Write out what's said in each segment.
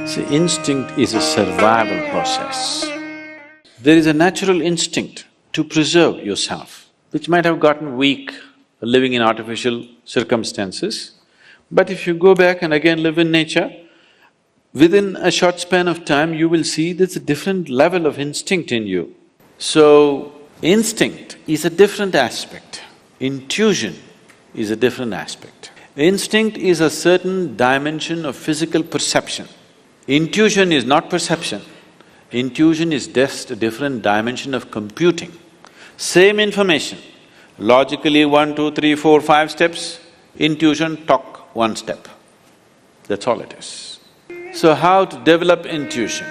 See, instinct is a survival process. There is a natural instinct to preserve yourself, which might have gotten weak living in artificial circumstances. But if you go back and again live in nature, within a short span of time, you will see there's a different level of instinct in you. So, instinct is a different aspect. Intuition is a different aspect. Instinct is a certain dimension of physical perception. Intuition is not perception. Intuition is just a different dimension of computing. Same information, logically 1, 2, 3, 4, 5 steps, intuition talk 1 step. That's all it is. So how to develop intuition?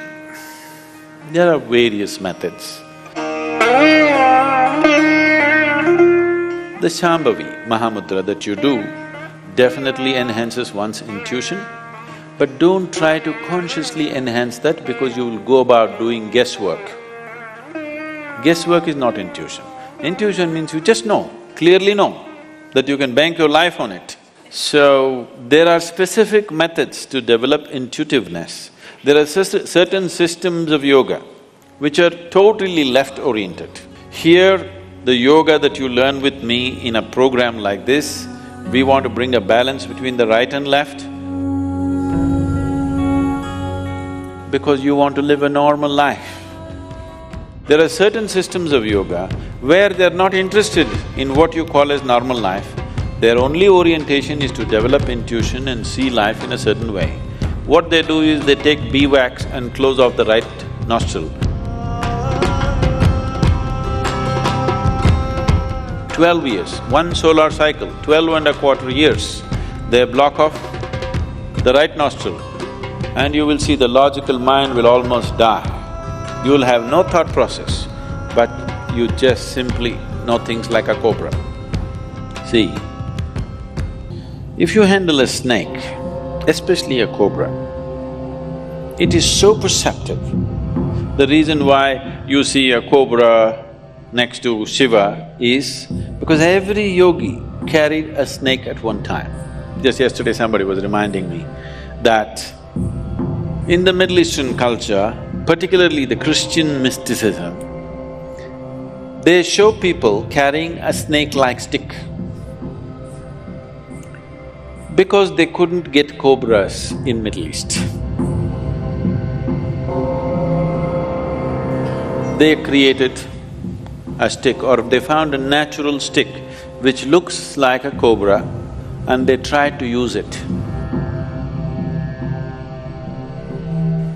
There are various methods. The Shambhavi Mahamudra that you do definitely enhances one's intuition, but don't try to consciously enhance that because you will go about doing guesswork. Guesswork is not intuition. Intuition means you just know, clearly know, that you can bank your life on it. So, there are specific methods to develop intuitiveness. There are certain systems of yoga which are totally left-oriented. Here, the yoga that you learn with me in a program like this, we want to bring a balance between the right and left because you want to live a normal life. There are certain systems of yoga where they're not interested in what you call as normal life. Their only orientation is to develop intuition and see life in a certain way. What they do is they take beeswax and close off the right nostril. 12 years, one solar cycle, 12.25 years, they block off the right nostril and you will see the logical mind will almost die. You will have no thought process, but you just simply know things like a cobra. See, if you handle a snake, especially a cobra, it is so perceptive. The reason why you see a cobra next to Shiva is because every yogi carried a snake at one time. Just yesterday somebody was reminding me that in the Middle Eastern culture, particularly the Christian mysticism, they show people carrying a snake-like stick because they couldn't get cobras in Middle East. They created a stick or they found a natural stick which looks like a cobra and they tried to use it.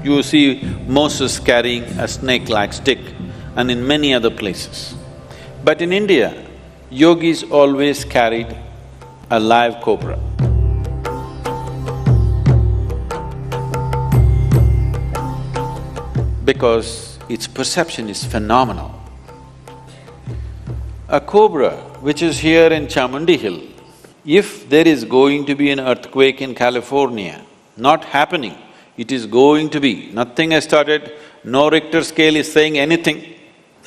You see Moses carrying a snake-like stick and in many other places. But in India, yogis always carried a live cobra. Because its perception is phenomenal. A cobra which is here in Chamundi Hill, if there is going to be an earthquake in California, not happening, it is going to be, nothing has started, no Richter scale is saying anything,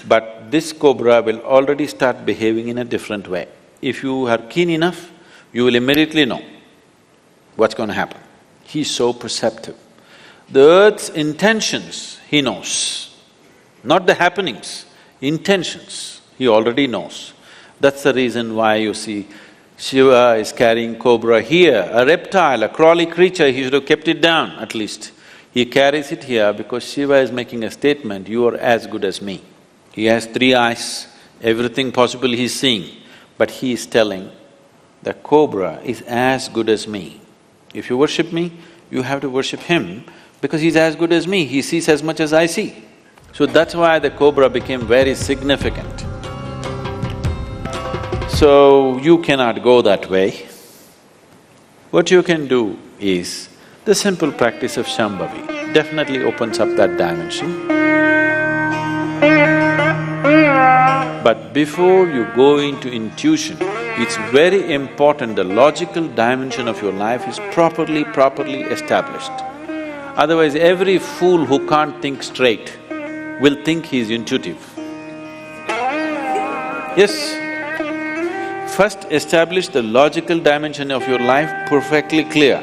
but this cobra will already start behaving in a different way. If you are keen enough, you will immediately know what's going to happen. He's so perceptive. The earth's intentions, he knows, not the happenings, intentions, he already knows. That's the reason why you see Shiva is carrying cobra here, a reptile, a crawly creature, he should have kept it down at least. He carries it here because Shiva is making a statement, you are as good as me. He has 3 eyes, everything possible he's seeing, but he is telling, the cobra is as good as me. If you worship me, you have to worship him because he's as good as me, he sees as much as I see. So that's why the cobra became very significant. So, you cannot go that way. What you can do is, the simple practice of Shambhavi definitely opens up that dimension. But before you go into intuition, it's very important the logical dimension of your life is properly established. Otherwise, every fool who can't think straight will think he's intuitive. Yes. First establish the logical dimension of your life perfectly clear.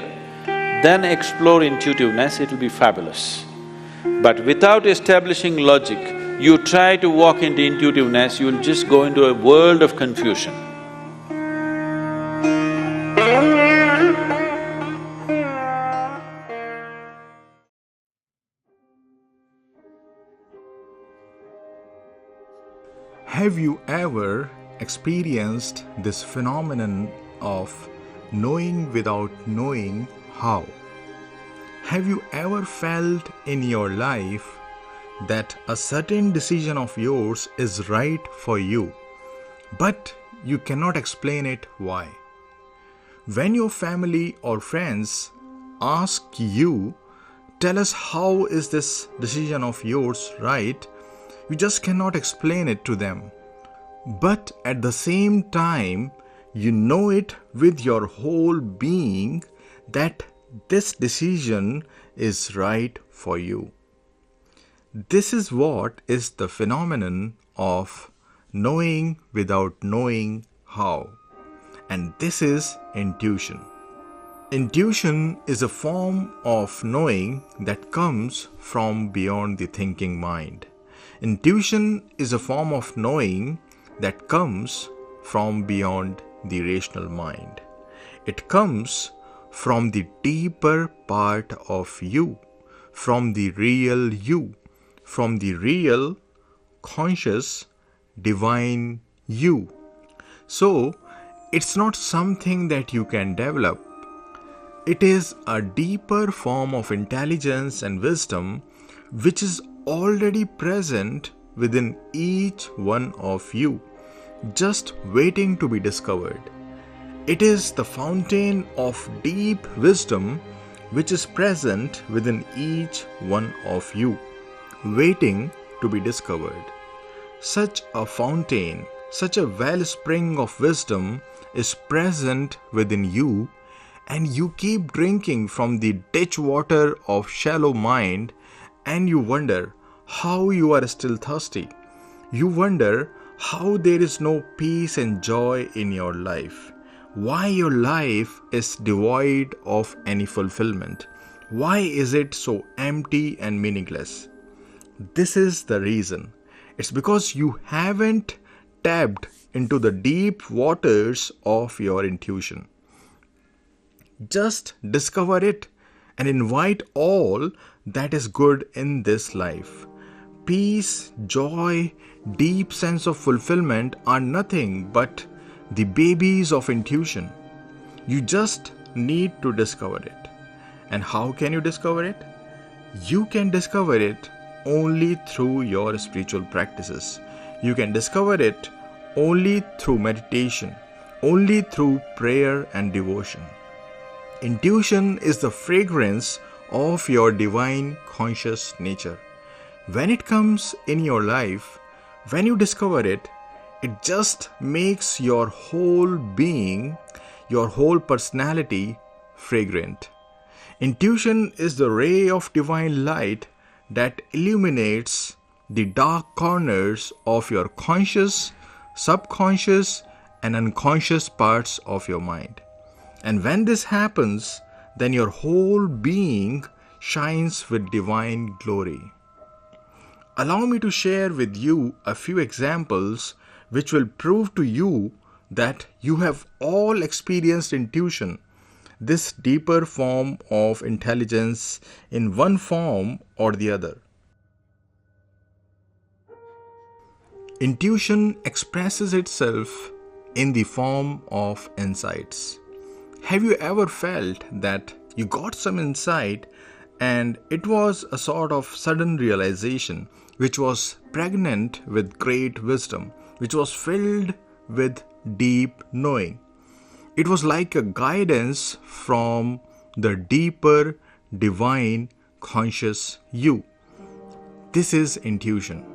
then explore intuitiveness, it will be fabulous. But without establishing logic, you try to walk into intuitiveness, you will just go into a world of confusion. Have you ever experienced this phenomenon of knowing without knowing how? Have you ever felt in your life that a certain decision of yours is right for you, but you cannot explain it why? When your family or friends ask you, tell us how is this decision of yours right, you just cannot explain it to them. But at the same time, you know it with your whole being that this decision is right for you. This is what is the phenomenon of knowing without knowing how. And this is intuition. Intuition is a form of knowing that comes from beyond the thinking mind. Intuition is a form of knowing that comes from beyond the rational mind. It comes from the deeper part of you, from the real you, from the real, conscious, divine you. So, it's not something that you can develop. It is a deeper form of intelligence and wisdom which is already present within each one of you, just waiting to be discovered. It is the fountain of deep wisdom which is present within each one of you, waiting to be discovered. Such a fountain, such a wellspring of wisdom is present within you, and you keep drinking from the ditch water of shallow mind, and you wonder how you are still thirsty. You wonder how there is no peace and joy in your life. Why your life is devoid of any fulfillment. Why is it so empty and meaningless? This is the reason. It's because you haven't tapped into the deep waters of your intuition. Just discover it and invite all that is good in this life. Peace, joy, deep sense of fulfillment are nothing but the babies of intuition. You just need to discover it. And how can you discover it? You can discover it only through your spiritual practices. You can discover it only through meditation, only through prayer and devotion. Intuition is the fragrance of your divine conscious nature. When it comes in your life, when you discover it, it just makes your whole being, your whole personality fragrant. Intuition is the ray of divine light that illuminates the dark corners of your conscious, subconscious, and unconscious parts of your mind. And when this happens, then your whole being shines with divine glory. Allow me to share with you a few examples which will prove to you that you have all experienced intuition, this deeper form of intelligence in one form or the other. Intuition expresses itself in the form of insights. Have you ever felt that you got some insight and it was a sort of sudden realization which was pregnant with great wisdom, which was filled with deep knowing? It was like a guidance from the deeper, divine, conscious you. This is intuition.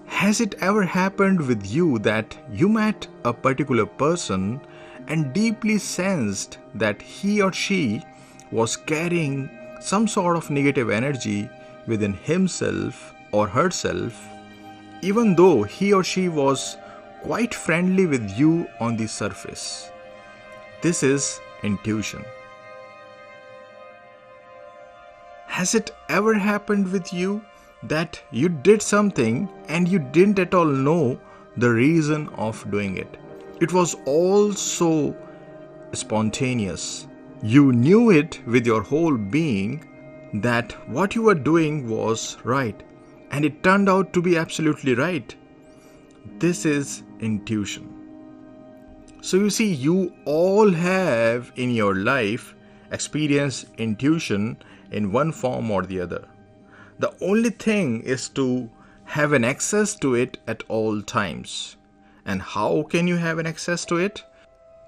Has it ever happened with you that you met a particular person and deeply sensed that he or she was carrying some sort of negative energy within himself or herself, even though he or she was quite friendly with you on the surface? This is intuition. Has it ever happened with you that you did something and you didn't at all know the reason of doing it? It was all so spontaneous. You knew it with your whole being that what you were doing was right, and it turned out to be absolutely right. This is intuition. So you see, you all have in your life experienced intuition in one form or the other. The only thing is to have an access to it at all times. And how can you have an access to it?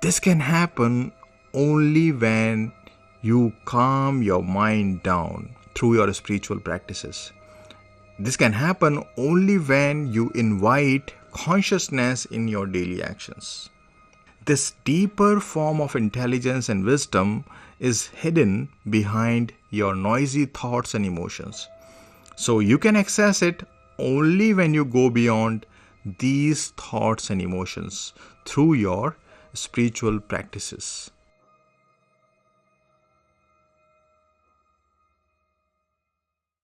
This can happen only when you calm your mind down through your spiritual practices. This can happen only when you invite consciousness in your daily actions. This deeper form of intelligence and wisdom is hidden behind your noisy thoughts and emotions. So you can access it only when you go beyond these thoughts and emotions through your spiritual practices.